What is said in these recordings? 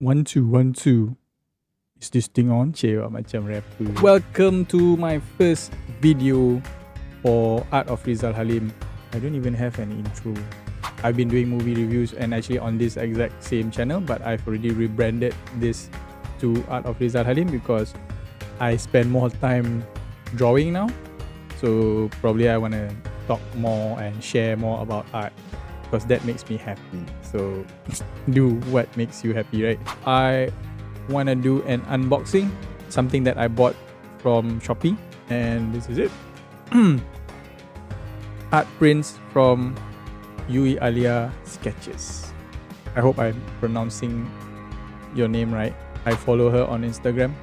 One, two, one, two. Is this thing on? Cik, macam rapper. Welcome to my first video for Artofrizalhalim. I don't even have an intro. I've been doing movie reviews and actually on this exact same channel, but I've already rebranded this to Artofrizalhalim because I spend more time drawing now. So probably I want to talk more and share more about art because that makes me happy. So do what makes you happy, right? I want to do an unboxing, something that I bought from Shopee, and this is it. Art prints from Yuialiasketches. I hope I'm pronouncing your name right. I follow her on Instagram.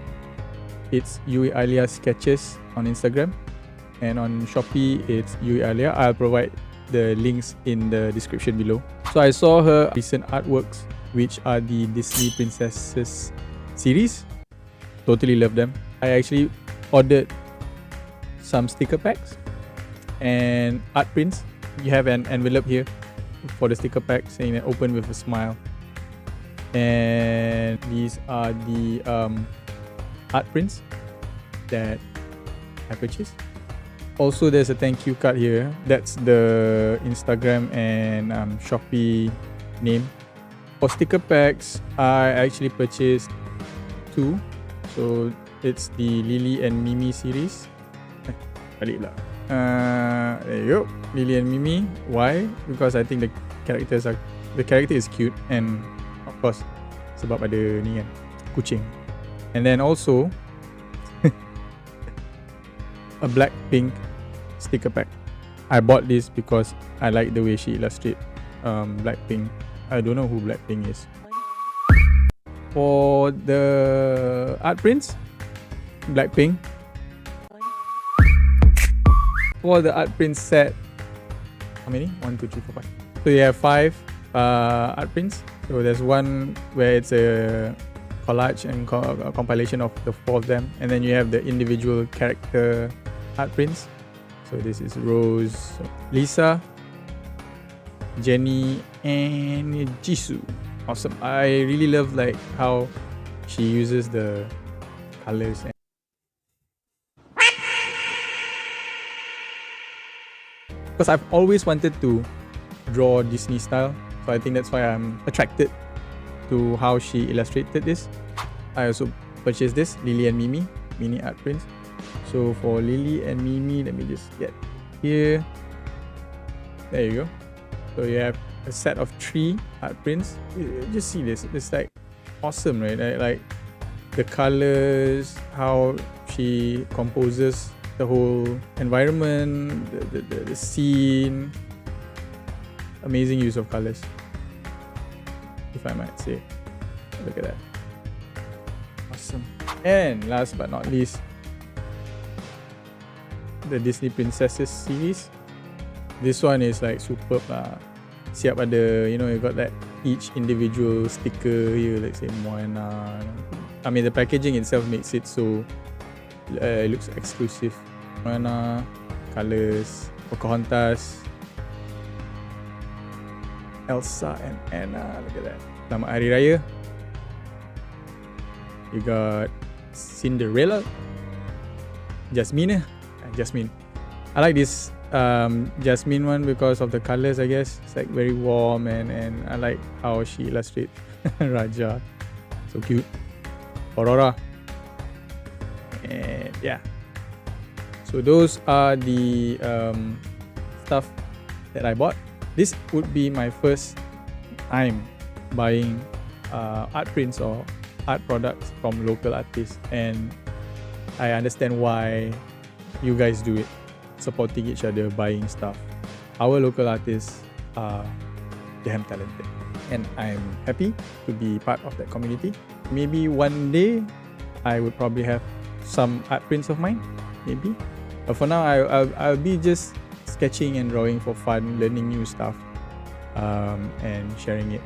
It's Yuialiasketches on Instagram, and on Shopee it's Yuialia. I'll provide the links in the description below. So I saw her recent artworks, which are the Disney Princesses series. Totally love them. I actually ordered some sticker packs and art prints. You have an envelope here for the sticker pack saying that open with a smile. And these are the art prints that I purchased. Also, there's a thank you card here. That's the Instagram and Shopee name. For sticker packs, I actually purchased two. So it's the Lily and Mimi series. Balik pula. There you go, Lily and Mimi. Why? Because I think the character is cute, and of course sebab ada ni kan, kucing. And then also a Blackpink sticker pack. I bought this because I like the way she illustrates Blackpink. I don't know who Blackpink is. For the art prints, Blackpink. For the art print set, how many? 1, 2, 3, 4, 5. So you have 5 art prints. So there's one where it's a collage and a compilation of the 4 of them, and then you have the individual character art prints. So this is Rose, Lisa, Jenny, and Jisoo. Awesome. I really love like how she uses the colors. Because I've always wanted to draw Disney style, so I think that's why I'm attracted to how she illustrated this. I also purchased this Lily and Mimi mini art prints. So for Lily and Mimi, let me just get here. There you go. So you have a set of 3 art prints. Just see this. It's like awesome, right? Like the colors, how she composes the whole environment, the scene. Amazing use of colors, if I might say. Look at that. Awesome. And last but not least, the Disney Princesses series. This one is like superb lah. Siap ada, you know, you got that each individual sticker here, like say Moana. I mean, the packaging itself makes it so it looks exclusive. Moana, colors, Pocahontas, Elsa and Anna. Look at that. Selamat Hari Raya. You got Cinderella, Jasmine. I like this Jasmine one because of the colors, I guess. It's like very warm, and I like how she illustrates Raja. So cute. Aurora. And yeah. So those are the stuff that I bought. This would be my first time buying art prints or art products from local artists, and I understand why you guys do it, supporting each other, buying stuff. Our local artists are damn talented, and I'm happy to be part of that community. Maybe one day I would probably have some art prints of mine, maybe. But for now, I'll be just sketching and drawing for fun, learning new stuff, and sharing it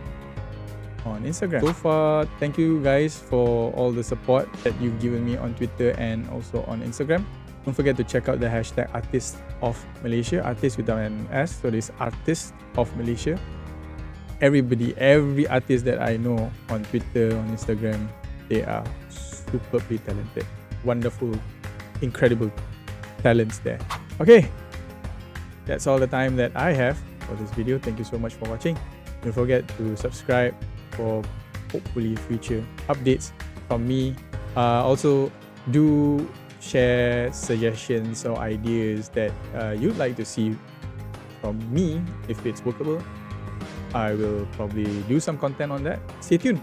on Instagram. So far, thank you guys for all the support that you've given me on Twitter and also on Instagram. Don't forget to check out the hashtag Artist of Malaysia, artist without an S, so this Artist of Malaysia. everybody, every artist that I know on Twitter, on Instagram, they are superbly talented, wonderful, incredible talents there. Okay, that's all the time that I have for this video. Thank you so much for watching. Don't forget to subscribe for hopefully future updates from me. Also, do share suggestions or ideas that you'd like to see from me. If it's workable, I will probably do some content on that. Stay tuned.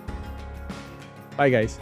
Bye guys.